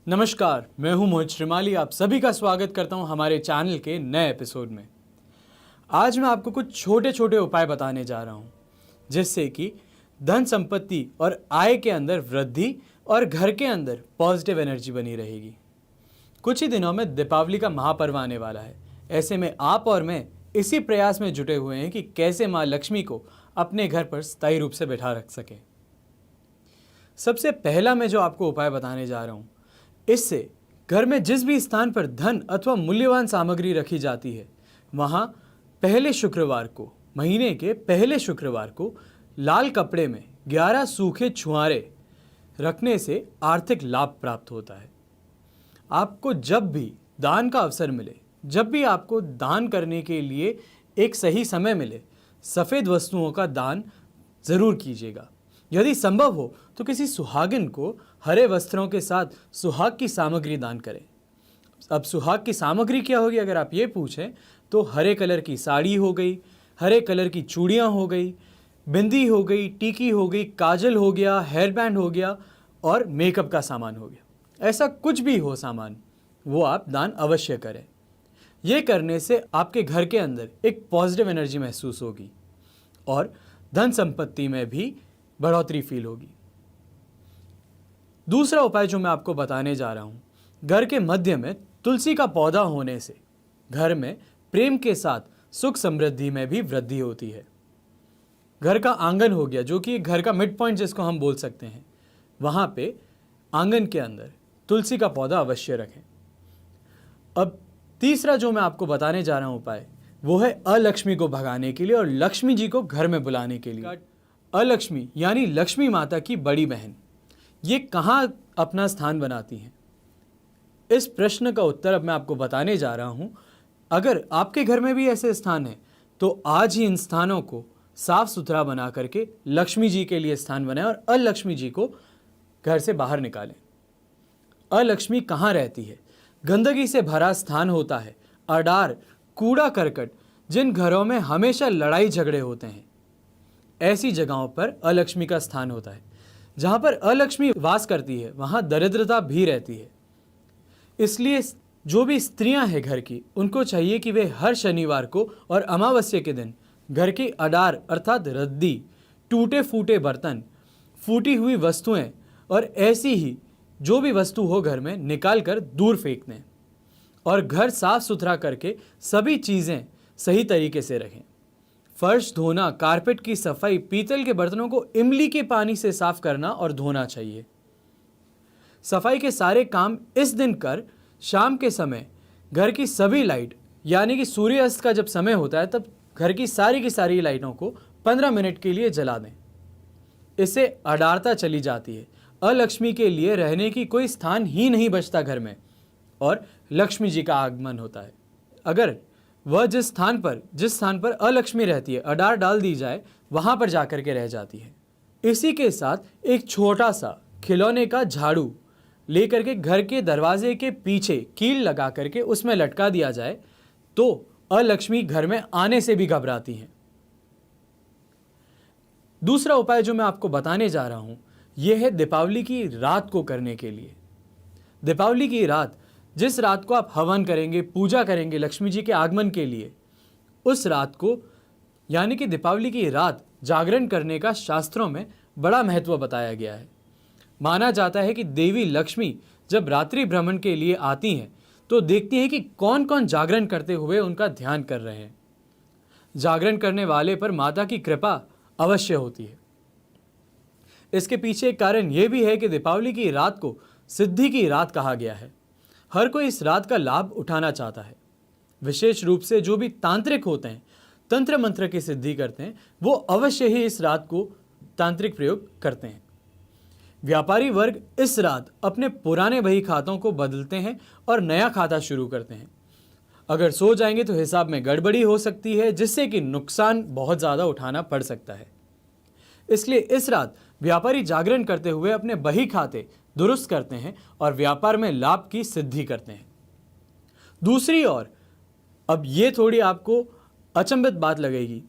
नमस्कार, मैं हूं मोहित श्रीमाली। आप सभी का स्वागत करता हूं हमारे चैनल के नए एपिसोड में। आज मैं आपको कुछ छोटे छोटे उपाय बताने जा रहा हूं जिससे कि धन संपत्ति और आय के अंदर वृद्धि और घर के अंदर पॉजिटिव एनर्जी बनी रहेगी। कुछ ही दिनों में दीपावली का महापर्व आने वाला है। ऐसे में आप और मैं इसी प्रयास में जुटे हुए हैं कि कैसे माँ लक्ष्मी को अपने घर पर स्थायी रूप से बैठा रख सकें। सबसे पहला मैं जो आपको उपाय बताने जा रहा हूं, इससे घर में जिस भी स्थान पर धन अथवा मूल्यवान सामग्री रखी जाती है वहां पहले शुक्रवार को, महीने के पहले शुक्रवार को लाल कपड़े में 11 सूखे छुआरे रखने से आर्थिक लाभ प्राप्त होता है। आपको जब भी दान का अवसर मिले, जब भी आपको दान करने के लिए एक सही समय मिले, सफ़ेद वस्तुओं का दान ज़रूर कीजिएगा। यदि संभव हो तो किसी सुहागिन को हरे वस्त्रों के साथ सुहाग की सामग्री दान करें। अब सुहाग की सामग्री क्या होगी अगर आप ये पूछें तो हरे कलर की साड़ी हो गई, हरे कलर की चूड़ियाँ हो गई, बिंदी हो गई, टीकी हो गई, काजल हो गया, हेयर बैंड हो गया और मेकअप का सामान हो गया। ऐसा कुछ भी हो सामान, वो आप दान अवश्य करें। ये करने से आपके घर के अंदर एक पॉजिटिव एनर्जी महसूस होगी और धन संपत्ति में भी बढ़ोतरी फील होगी। दूसरा उपाय जो मैं आपको बताने जा रहा हूं, घर के मध्य में तुलसी का पौधा होने से घर में प्रेम के साथ सुख समृद्धि में भी वृद्धि होती है। घर का आंगन हो गया जो कि घर का मिड पॉइंट जिसको हम बोल सकते हैं, वहां पे आंगन के अंदर तुलसी का पौधा अवश्य रखें। अब तीसरा जो मैं आपको बताने जा रहा हूं उपाय, वो है अलक्ष्मी को भगाने के लिए और लक्ष्मी जी को घर में बुलाने के लिए। अलक्ष्मी यानी लक्ष्मी माता की बड़ी बहन, ये कहाँ अपना स्थान बनाती हैं? इस प्रश्न का उत्तर अब मैं आपको बताने जा रहा हूँ। अगर आपके घर में भी ऐसे स्थान हैं तो आज ही इन स्थानों को साफ सुथरा बना करके लक्ष्मी जी के लिए स्थान बनाएं और अलक्ष्मी जी को घर से बाहर निकालें। अलक्ष्मी कहाँ रहती है? गंदगी से भरा स्थान होता है, अडार, कूड़ा करकट, जिन घरों में हमेशा लड़ाई झगड़े होते हैं, ऐसी जगहों पर अलक्ष्मी का स्थान होता है। जहां पर अलक्ष्मी वास करती है वहां दरिद्रता भी रहती है। इसलिए जो भी स्त्रियां हैं घर की, उनको चाहिए कि वे हर शनिवार को और अमावस्या के दिन घर की अडार अर्थात रद्दी, टूटे फूटे बर्तन, फूटी हुई वस्तुएं और ऐसी ही जो भी वस्तु हो घर में निकाल कर दूर फेंक दें और घर साफ सुथरा करके सभी चीज़ें सही तरीके से रखें। फर्श धोना, कारपेट की सफाई, पीतल के बर्तनों को इमली के पानी से साफ करना और धोना चाहिए। सफाई के सारे काम इस दिन कर शाम के समय घर की सभी लाइट, यानी कि सूर्यास्त का जब समय होता है तब घर की सारी लाइटों को 15 मिनट के लिए जला दें। इससे अडारता चली जाती है, अलक्ष्मी के लिए रहने की कोई स्थान ही नहीं बचता घर में और लक्ष्मी जी का आगमन होता है। अगर वह जिस स्थान पर अलक्ष्मी रहती है, अडार डाल दी जाए, वहां पर जाकर के रह जाती है। इसी के साथ एक छोटा सा खिलौने का झाड़ू लेकर के घर के दरवाजे के पीछे कील लगा करके उसमें लटका दिया जाए तो अलक्ष्मी घर में आने से भी घबराती हैं। दूसरा उपाय जो मैं आपको बताने जा रहा हूं, यह है दीपावली की रात को करने के लिए। दीपावली की रात, जिस रात को आप हवन करेंगे, पूजा करेंगे लक्ष्मी जी के आगमन के लिए, उस रात को यानी कि दीपावली की रात जागरण करने का शास्त्रों में बड़ा महत्व बताया गया है। माना जाता है कि देवी लक्ष्मी जब रात्रि भ्रमण के लिए आती हैं तो देखती हैं कि कौन कौन जागरण करते हुए उनका ध्यान कर रहे हैं। जागरण करने वाले पर माता की कृपा अवश्य होती है। इसके पीछे एक कारण यह भी है कि दीपावली की रात को सिद्धि की रात कहा गया है। हर कोई इस रात का लाभ उठाना चाहता है। विशेष रूप से जो भी तांत्रिक होते हैं, तंत्र मंत्र की सिद्धि करते हैं, वो अवश्य ही इस रात को तांत्रिक प्रयोग करते हैं। व्यापारी वर्ग इस रात अपने पुराने बही खातों को बदलते हैं और नया खाता शुरू करते हैं। अगर सो जाएंगे तो हिसाब में गड़बड़ी हो सकती है, जिससे कि नुकसान बहुत ज़्यादा उठाना पड़ सकता है। इसलिए इस रात व्यापारी जागरण करते हुए अपने बही खाते दुरुस्त करते हैं और व्यापार में लाभ की सिद्धि करते हैं। दूसरी ओर, अब ये थोड़ी आपको अचंभित बात लगेगी,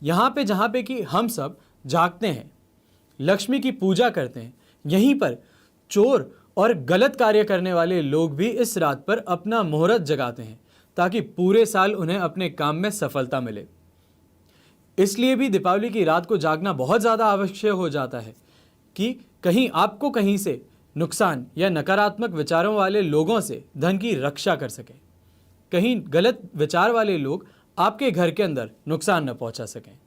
यहाँ पे जहाँ पे कि हम सब जागते हैं, लक्ष्मी की पूजा करते हैं, यहीं पर चोर और गलत कार्य करने वाले लोग भी इस रात पर अपना मुहूर्त जगाते हैं ताकि पूरे साल उन्हें अपने काम में सफलता मिले। इसलिए भी दीपावली की रात को जागना बहुत ज़्यादा आवश्यक हो जाता है कि कहीं आपको कहीं से नुकसान या नकारात्मक विचारों वाले लोगों से धन की रक्षा कर सकें, कहीं गलत विचार वाले लोग आपके घर के अंदर नुकसान न पहुंचा सकें।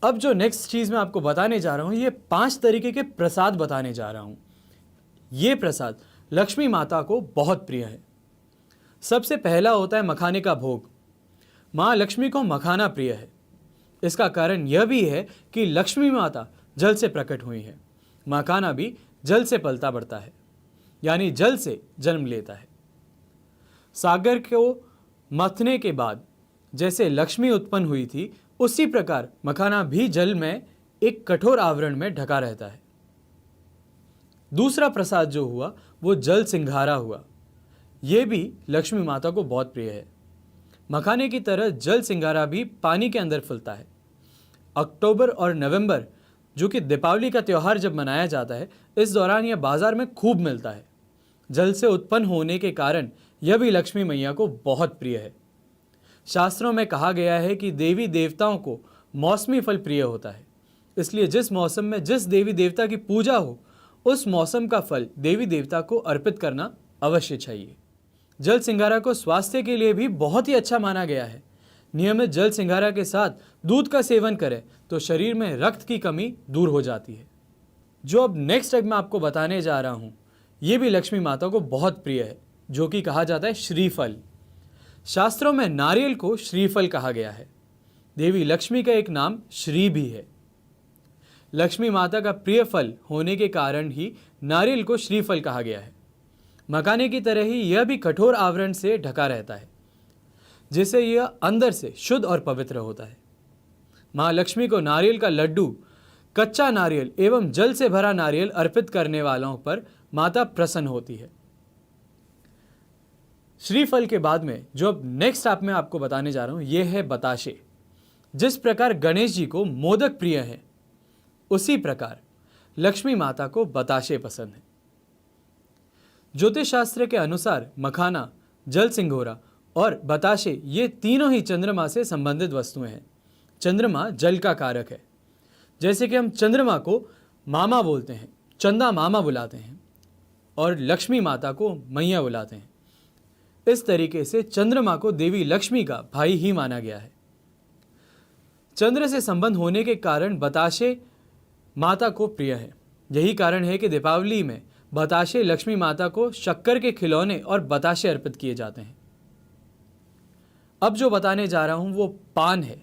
अब जो नेक्स्ट चीज़ मैं आपको बताने जा रहा हूं, ये 5 तरीके के प्रसाद बताने जा रहा हूं। ये प्रसाद लक्ष्मी माता को बहुत प्रिय है। सबसे पहला होता है मखाने का भोग। माँ लक्ष्मी को मखाना प्रिय है। इसका कारण यह भी है कि लक्ष्मी माता जल से प्रकट हुई है। मखाना भी जल से पलता बढ़ता है, यानी जल से जन्म लेता है। सागर को मथने के बाद जैसे लक्ष्मी उत्पन्न हुई थी, उसी प्रकार मखाना भी जल में एक कठोर आवरण में ढका रहता है। दूसरा प्रसाद जो हुआ वो जल सिंघारा हुआ। यह भी लक्ष्मी माता को बहुत प्रिय है। मखाने की तरह जल सिंघारा भी पानी के अंदर फूलता है। अक्टूबर और नवंबर, जो कि दीपावली का त्यौहार जब मनाया जाता है, इस दौरान यह बाजार में खूब मिलता है। जल से उत्पन्न होने के कारण यह भी लक्ष्मी मैया को बहुत प्रिय है। शास्त्रों में कहा गया है कि देवी देवताओं को मौसमी फल प्रिय होता है, इसलिए जिस मौसम में जिस देवी देवता की पूजा हो, उस मौसम का फल देवी देवता को अर्पित करना अवश्य चाहिए। जल सिंघारा को स्वास्थ्य के लिए भी बहुत ही अच्छा माना गया है। नियमित जल सिंघारा के साथ दूध का सेवन करें तो शरीर में रक्त की कमी दूर हो जाती है। जो अब नेक्स्ट मैं आपको बताने जा रहा हूँ, ये भी लक्ष्मी माता को बहुत प्रिय है, जो कि कहा जाता है श्रीफल। शास्त्रों में नारियल को श्रीफल कहा गया है। देवी लक्ष्मी का एक नाम श्री भी है। लक्ष्मी माता का प्रिय फल होने के कारण ही नारियल को श्रीफल कहा गया है। मखाने की तरह ही यह भी कठोर आवरण से ढका रहता है, जिससे यह अंदर से शुद्ध और पवित्र होता है। माँ लक्ष्मी को नारियल का लड्डू, कच्चा नारियल एवं जल से भरा नारियल अर्पित करने वालों पर माता प्रसन्न होती है। श्रीफल के बाद में जो अब नेक्स्ट आप मैं आपको बताने जा रहा हूं, यह है बताशे। जिस प्रकार गणेश जी को मोदक प्रिय है, उसी प्रकार लक्ष्मी माता को बताशे पसंद है। ज्योतिष शास्त्र के अनुसार मखाना, जल सिंघोरा और बताशे ये तीनों ही चंद्रमा से संबंधित वस्तुएं हैं। चंद्रमा जल का कारक है। जैसे कि हम चंद्रमा को मामा बोलते हैं, चंदा मामा बुलाते हैं, और लक्ष्मी माता को मैया बुलाते हैं। इस तरीके से चंद्रमा को देवी लक्ष्मी का भाई ही माना गया है। चंद्र से संबंध होने के कारण बताशे माता को प्रिय है। यही कारण है कि दीपावली में बताशे लक्ष्मी माता को शक्कर के खिलौने और बताशे अर्पित किए जाते हैं। अब जो बताने जा रहा हूं वो पान है।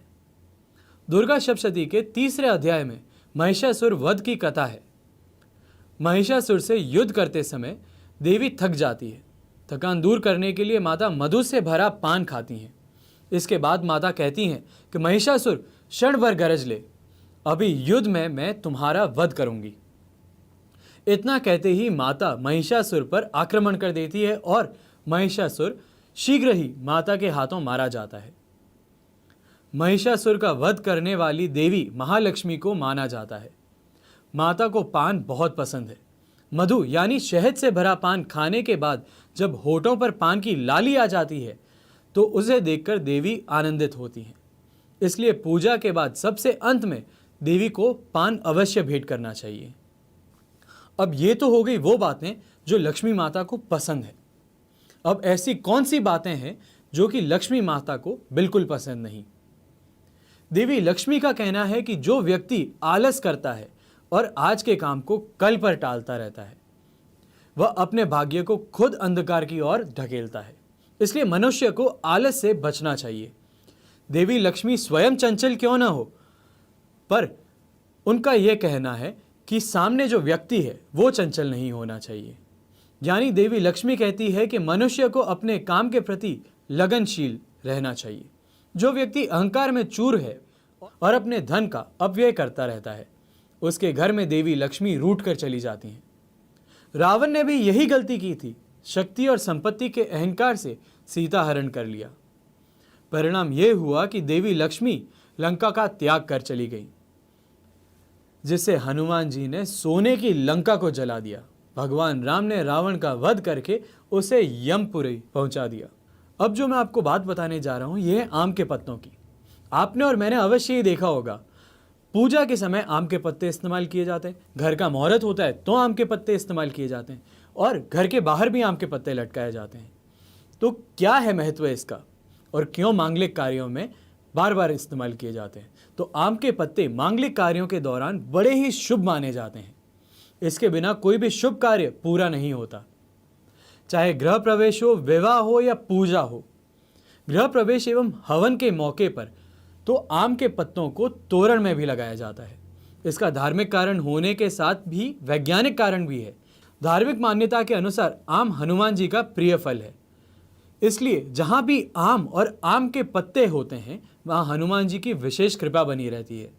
दुर्गा सप्तशती के 3रे अध्याय में महिषासुर वध की कथा है। महिषासुर से युद्ध करते समय देवी थक जाती है। थकान दूर करने के लिए माता मधु से भरा पान खाती हैं। इसके बाद माता कहती हैं कि महिषासुर क्षण भर गरज ले, अभी युद्ध में मैं तुम्हारा वध करूंगी। इतना कहते ही माता महिषासुर पर आक्रमण कर देती है और महिषासुर शीघ्र ही माता के हाथों मारा जाता है। महिषासुर का वध करने वाली देवी महालक्ष्मी को माना जाता है। माता को पान बहुत पसंद है। मधु यानी शहद से भरा पान खाने के बाद जब होठों पर पान की लाली आ जाती है तो उसे देखकर देवी आनंदित होती हैं। इसलिए पूजा के बाद सबसे अंत में देवी को पान अवश्य भेंट करना चाहिए। अब ये तो हो गई वो बातें जो लक्ष्मी माता को पसंद है। अब ऐसी कौन सी बातें हैं जो कि लक्ष्मी माता को बिल्कुल पसंद नहीं? देवी लक्ष्मी का कहना है कि जो व्यक्ति आलस करता है और आज के काम को कल पर टालता रहता है, वह अपने भाग्य को खुद अंधकार की ओर ढकेलता है। इसलिए मनुष्य को आलस से बचना चाहिए। देवी लक्ष्मी स्वयं चंचल क्यों ना हो, पर उनका यह कहना है कि सामने जो व्यक्ति है वो चंचल नहीं होना चाहिए। यानी देवी लक्ष्मी कहती है कि मनुष्य को अपने काम के प्रति लगनशील रहना चाहिए। जो व्यक्ति अहंकार में चूर है और अपने धन का अपव्यय करता रहता है, उसके घर में देवी लक्ष्मी रूठ कर चली जाती हैं। रावण ने भी यही गलती की थी। शक्ति और संपत्ति के अहंकार से सीता हरण कर लिया। परिणाम यह हुआ कि देवी लक्ष्मी लंका का त्याग कर चली गई। जिससे हनुमान जी ने सोने की लंका को जला दिया। भगवान राम ने रावण का वध करके उसे यमपुरी पहुंचा दिया। अब जो मैं आपको बात बताने जा रहा हूं, यह है आम के पत्तों की। आपने और मैंने अवश्य ही देखा होगा, पूजा के समय आम के पत्ते इस्तेमाल किए जाते हैं। घर का मुहूर्त होता है तो आम के पत्ते इस्तेमाल किए जाते हैं, और घर के बाहर भी आम के पत्ते लटकाए जाते हैं। तो क्या है महत्व इसका, और क्यों मांगलिक कार्यों में बार बार इस्तेमाल किए जाते हैं? तो आम के पत्ते मांगलिक कार्यों के दौरान बड़े ही शुभ माने जाते हैं। इसके बिना कोई भी शुभ कार्य पूरा नहीं होता, चाहे गृह प्रवेश हो, विवाह हो या पूजा हो। गृह प्रवेश एवं हवन के मौके पर तो आम के पत्तों को तोरण में भी लगाया जाता है। इसका धार्मिक कारण होने के साथ भी वैज्ञानिक कारण भी है। धार्मिक मान्यता के अनुसार आम हनुमान जी का प्रिय फल है, इसलिए जहां भी आम और आम के पत्ते होते हैं वहां हनुमान जी की विशेष कृपा बनी रहती है।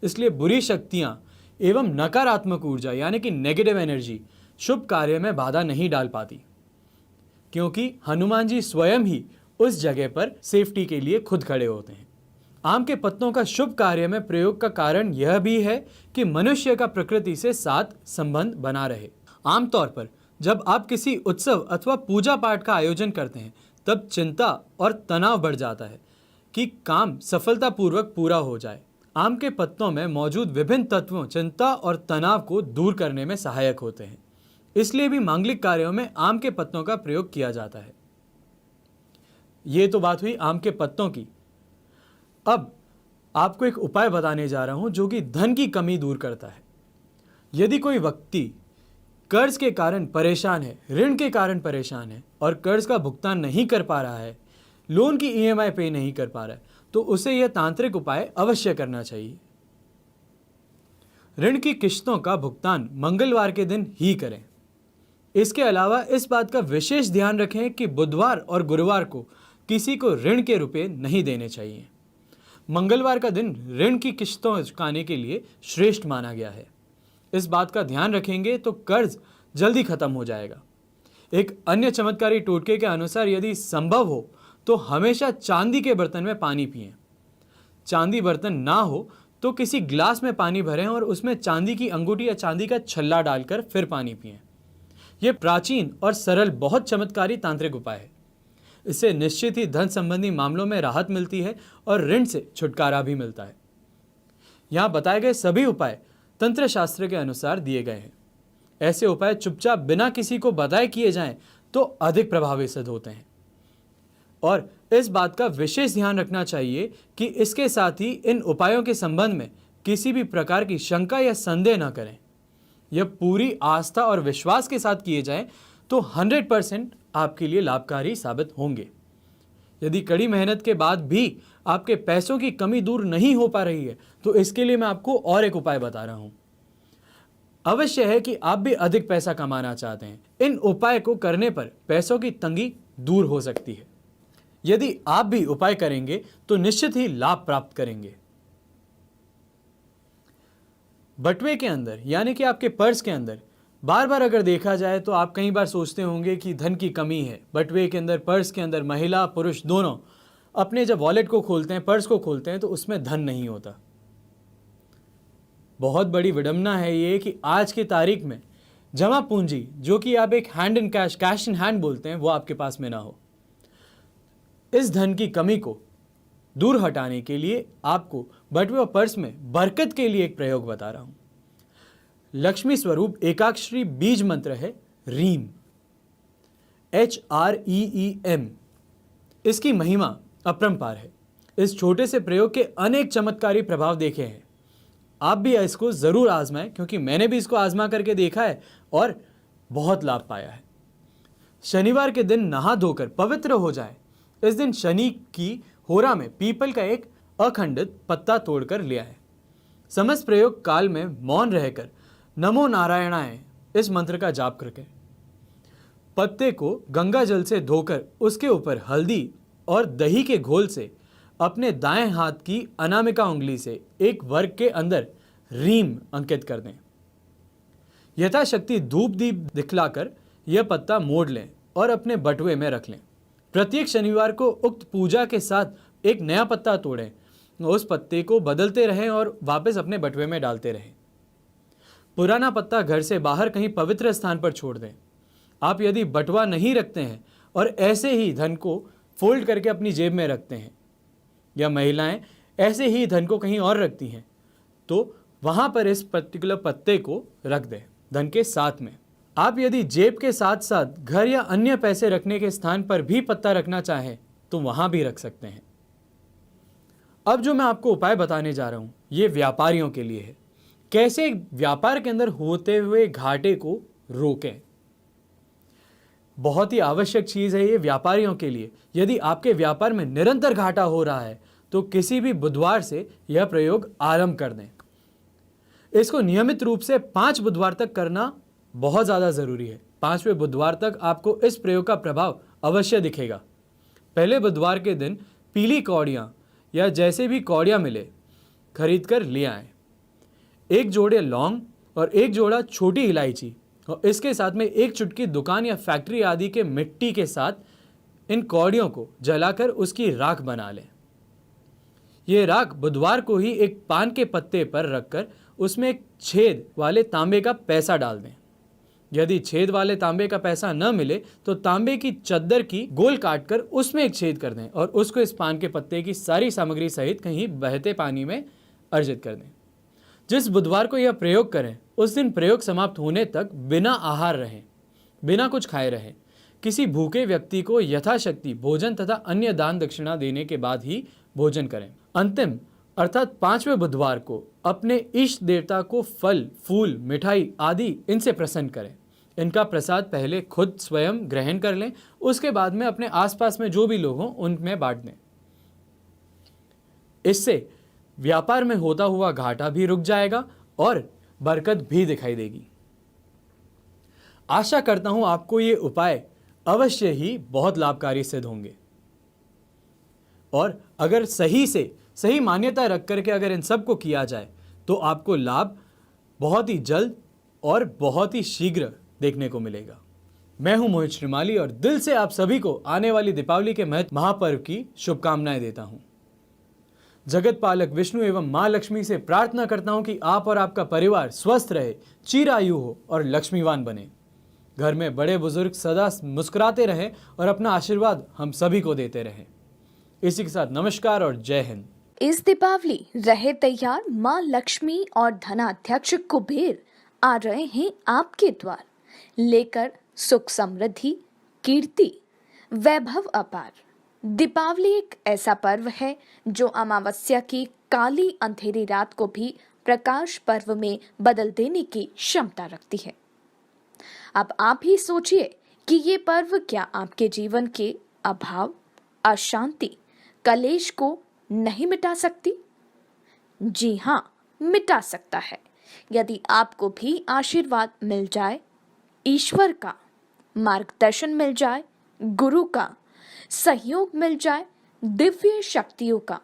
इसलिए बुरी शक्तियां एवं नकारात्मक ऊर्जा यानी कि नेगेटिव एनर्जी शुभ कार्य में बाधा नहीं डाल पाती, क्योंकि हनुमान जी स्वयं ही उस जगह पर सेफ्टी के लिए खुद खड़े होते हैं। आम के पत्तों का शुभ कार्य में प्रयोग का कारण यह भी है कि मनुष्य का प्रकृति से साथ संबंध बना रहे। आमतौर पर जब आप किसी उत्सव अथवा पूजा पाठ का आयोजन करते हैं तब चिंता और तनाव बढ़ जाता है कि काम सफलतापूर्वक पूरा हो जाए। आम के पत्तों में मौजूद विभिन्न तत्वों चिंता और तनाव को दूर करने में सहायक होते हैं, इसलिए भी मांगलिक कार्यों में आम के पत्तों का प्रयोग किया जाता है। ये तो बात हुई आम के पत्तों की। अब आपको एक उपाय बताने जा रहा हूं जो कि धन की कमी दूर करता है। यदि कोई व्यक्ति कर्ज के कारण परेशान है, ऋण के कारण परेशान है और कर्ज का भुगतान नहीं कर पा रहा है, लोन की ईएमआई पे नहीं कर पा रहा है, तो उसे यह तांत्रिक उपाय अवश्य करना चाहिए। ऋण की किश्तों का भुगतान मंगलवार के दिन ही करें। इसके अलावा इस बात का विशेष ध्यान रखें कि बुधवार और गुरुवार को किसी को ऋण के रुपए नहीं देने चाहिए। मंगलवार का दिन ऋण की किश्तों चुकाने के लिए श्रेष्ठ माना गया है। इस बात का ध्यान रखेंगे तो कर्ज जल्दी खत्म हो जाएगा। एक अन्य चमत्कारी टोटके के अनुसार यदि संभव हो तो हमेशा चांदी के बर्तन में पानी पिएं। चांदी बर्तन ना हो तो किसी ग्लास में पानी भरें और उसमें चांदी की अंगूठी या चांदी का छल्ला डालकर फिर पानी पिएं। यह प्राचीन और सरल बहुत चमत्कारी तांत्रिक उपाय है। इससे निश्चित ही धन संबंधी मामलों में राहत मिलती है और ऋण से छुटकारा भी मिलता है। यहाँ बताए गए सभी उपाय तंत्र शास्त्र के अनुसार दिए गए हैं। ऐसे उपाय चुपचाप बिना किसी को बताए किए जाएं तो अधिक प्रभावी सिद्ध होते हैं। और इस बात का विशेष ध्यान रखना चाहिए कि इसके साथ ही इन उपायों के संबंध में किसी भी प्रकार की शंका या संदेह न करें। यह पूरी आस्था और विश्वास के साथ किए जाएं तो 100% आपके लिए लाभकारी साबित होंगे। यदि कड़ी मेहनत के बाद भी आपके पैसों की कमी दूर नहीं हो पा रही है तो इसके लिए मैं आपको और एक उपाय बता रहा हूं। अवश्य है कि आप भी अधिक पैसा कमाना चाहते हैं। इन उपाय को करने पर पैसों की तंगी दूर हो सकती है। यदि आप भी उपाय करेंगे तो निश्चित ही लाभ प्राप्त करेंगे। बटुए के अंदर यानी कि आपके पर्स के अंदर बार बार अगर देखा जाए तो आप कई बार सोचते होंगे कि धन की कमी है। बटुए के अंदर, पर्स के अंदर महिला पुरुष दोनों अपने जब वॉलेट को खोलते हैं, पर्स को खोलते हैं तो उसमें धन नहीं होता। बहुत बड़ी विडंबना है ये कि आज की तारीख में जमा पूंजी जो कि आप एक hand in cash, cash in hand बोलते हैं, वो आपके पास में ना हो। इस धन की कमी को दूर हटाने के लिए आपको बटुए और पर्स में बरकत के लिए एक प्रयोग बता रहा हूं। लक्ष्मी स्वरूप एकाक्षरी बीज मंत्र है रीम, HREEM। इसकी महिमा अपरंपार है। इस छोटे से प्रयोग के अनेक चमत्कारी प्रभाव देखे हैं। आप भी इसको जरूर आजमाएं, क्योंकि मैंने भी इसको आजमा करके देखा है और बहुत लाभ पाया है। शनिवार के दिन नहा धोकर पवित्र हो जाए। इस दिन शनि की होरा में पीपल का एक अखंडित पत्ता तोड़कर ले आए। समस्त प्रयोग काल में मौन रहकर नमो नारायणाय इस मंत्र का जाप करके पत्ते को गंगा जल से धोकर उसके ऊपर हल्दी और दही के घोल से अपने दाएं हाथ की अनामिका उंगली से एक वर्ग के अंदर रीम अंकित कर दें। यथाशक्ति धूप दीप दिखलाकर यह पत्ता मोड़ लें और अपने बटुए में रख लें। प्रत्येक शनिवार को उक्त पूजा के साथ एक नया पत्ता तोड़ें, उस पत्ते को बदलते रहें और वापस अपने बटुए में डालते रहें। पुराना पत्ता घर से बाहर कहीं पवित्र स्थान पर छोड़ दें। आप यदि बटुआ नहीं रखते हैं और ऐसे ही धन को फोल्ड करके अपनी जेब में रखते हैं, या महिलाएं ऐसे ही धन को कहीं और रखती हैं, तो वहां पर इस पर्टिकुलर पत्ते को रख दें धन के साथ में। आप यदि जेब के साथ साथ घर या अन्य पैसे रखने के स्थान पर भी पत्ता रखना चाहें तो वहां भी रख सकते हैं। अब जो मैं आपको उपाय बताने जा रहा हूं, ये व्यापारियों के लिए है। कैसे व्यापार के अंदर होते हुए घाटे को रोकें। बहुत ही आवश्यक चीज है ये व्यापारियों के लिए। यदि आपके व्यापार में निरंतर घाटा हो रहा है तो किसी भी बुधवार से यह प्रयोग आरंभ कर दें। इसको नियमित रूप से 5 बुधवार तक करना बहुत ज्यादा जरूरी है। 5वें बुधवार तक आपको इस प्रयोग का प्रभाव अवश्य दिखेगा। पहले बुधवार के दिन पीली कौड़ियां या जैसे भी कौड़ियां मिले खरीद कर ले आएं। 1 जोड़े लौंग और 1 जोड़ा छोटी इलायची और इसके साथ में 1 चुटकी दुकान या फैक्ट्री आदि के मिट्टी के साथ इन कौड़ियों को जलाकर उसकी राख बना लें। ये राख बुधवार को ही एक पान के पत्ते पर रखकर उसमें एक छेद वाले तांबे का पैसा डाल दें। यदि छेद वाले तांबे का पैसा न मिले तो तांबे की चद्दर की गोल काटकर उसमें एक छेद कर दें और उसको इस पान के पत्ते की सारी सामग्री सहित कहीं बहते पानी में अर्जित कर दें। जिस बुधवार को यह प्रयोग करें उस दिन प्रयोग समाप्त होने तक बिना आहार रहें, बिना कुछ खाए रहें। किसी भूखे व्यक्ति को यथाशक्ति भोजन तथा अन्य दान दक्षिणा देने के बाद ही भोजन करें। अंतिम अर्थात 5वें बुधवार को अपने इष्ट देवता को फल, फूल, मिठाई आदि इनसे प्रसन्न करें। इनका प्रसाद पहले खुद स्वयं ग्रहण कर लें, उसके बाद में अपने आसपास में जो भी लोग हों उनमें बांट दें। इससे व्यापार में होता हुआ घाटा भी रुक जाएगा और बरकत भी दिखाई देगी। आशा करता हूं आपको ये उपाय अवश्य ही बहुत लाभकारी सिद्ध होंगे और अगर सही मान्यता रख करके अगर इन सब को किया जाए तो आपको लाभ बहुत ही जल्द और बहुत ही शीघ्र देखने को मिलेगा। मैं हूं मोहित श्रीमाली और दिल से आप सभी को आने वाली दीपावली के महापर्व की शुभकामनाएं देता हूं। जगत पालक विष्णु एवं मां लक्ष्मी से प्रार्थना करता हूं कि आप और आपका परिवार स्वस्थ रहे, चिरायु हो और लक्ष्मीवान बने। घर में बड़े बुजुर्ग सदा मुस्कुराते रहें और अपना आशीर्वाद हम सभी को देते रहें। इसी के साथ नमस्कार और जय हिंद। इस दीपावली रहे तैयार, मां लक्ष्मी और धनाध्यक्ष कुबेर आ रहे हैं आपके द्वार, लेकर सुख समृद्धि, कीर्ति, वैभव अपार। दीपावली एक ऐसा पर्व है जो अमावस्या की काली अंधेरी रात को भी प्रकाश पर्व में बदल देने की क्षमता रखती है। अब आप ही सोचिए कि ये पर्व क्या आपके जीवन के अभाव, अशांति, कलेश को नहीं मिटा सकती? जी हाँ, मिटा सकता है। यदि आपको भी आशीर्वाद मिल जाए, ईश्वर का मार्गदर्शन मिल जाए, गुरु का सहयोग मिल जाए, दिव्य शक्तियों का,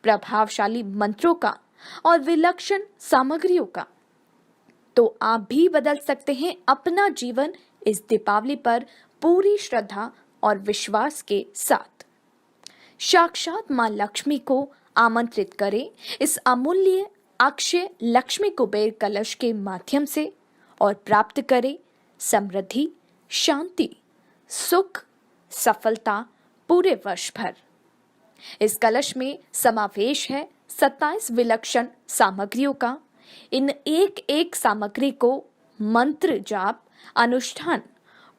प्रभावशाली मंत्रों का और विलक्षण सामग्रियों का, तो आप भी बदल सकते हैं अपना जीवन इस दीपावली पर पूरी श्रद्धा और विश्वास के साथ। साक्षात मां लक्ष्मी को आमंत्रित करें इस अमूल्य अक्षय लक्ष्मी कुबेर कलश के माध्यम से और प्राप्त करें समृद्धि, शांति, सुख, सफलता पूरे वर्ष भर। इस कलश में समावेश है 27 विलक्षण सामग्रियों का। इन एक एक सामग्री को मंत्र जाप, अनुष्ठान,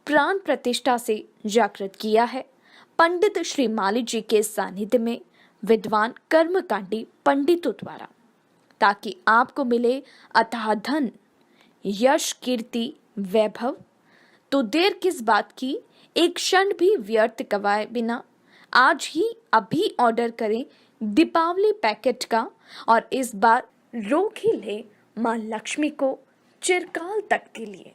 प्राण प्रतिष्ठा से जागृत किया है पंडित श्री माली जी के सानिध्य में विद्वान कर्मकांडी पंडितों द्वारा, ताकि आपको मिले अथाह धन, यश, कीर्ति, वैभव। तो देर किस बात की, एक क्षण भी व्यर्थ गवाए बिना आज ही अभी ऑर्डर करें दीपावली पैकेट का और इस बार रोक ही ले मां लक्ष्मी को चिरकाल तक के लिए।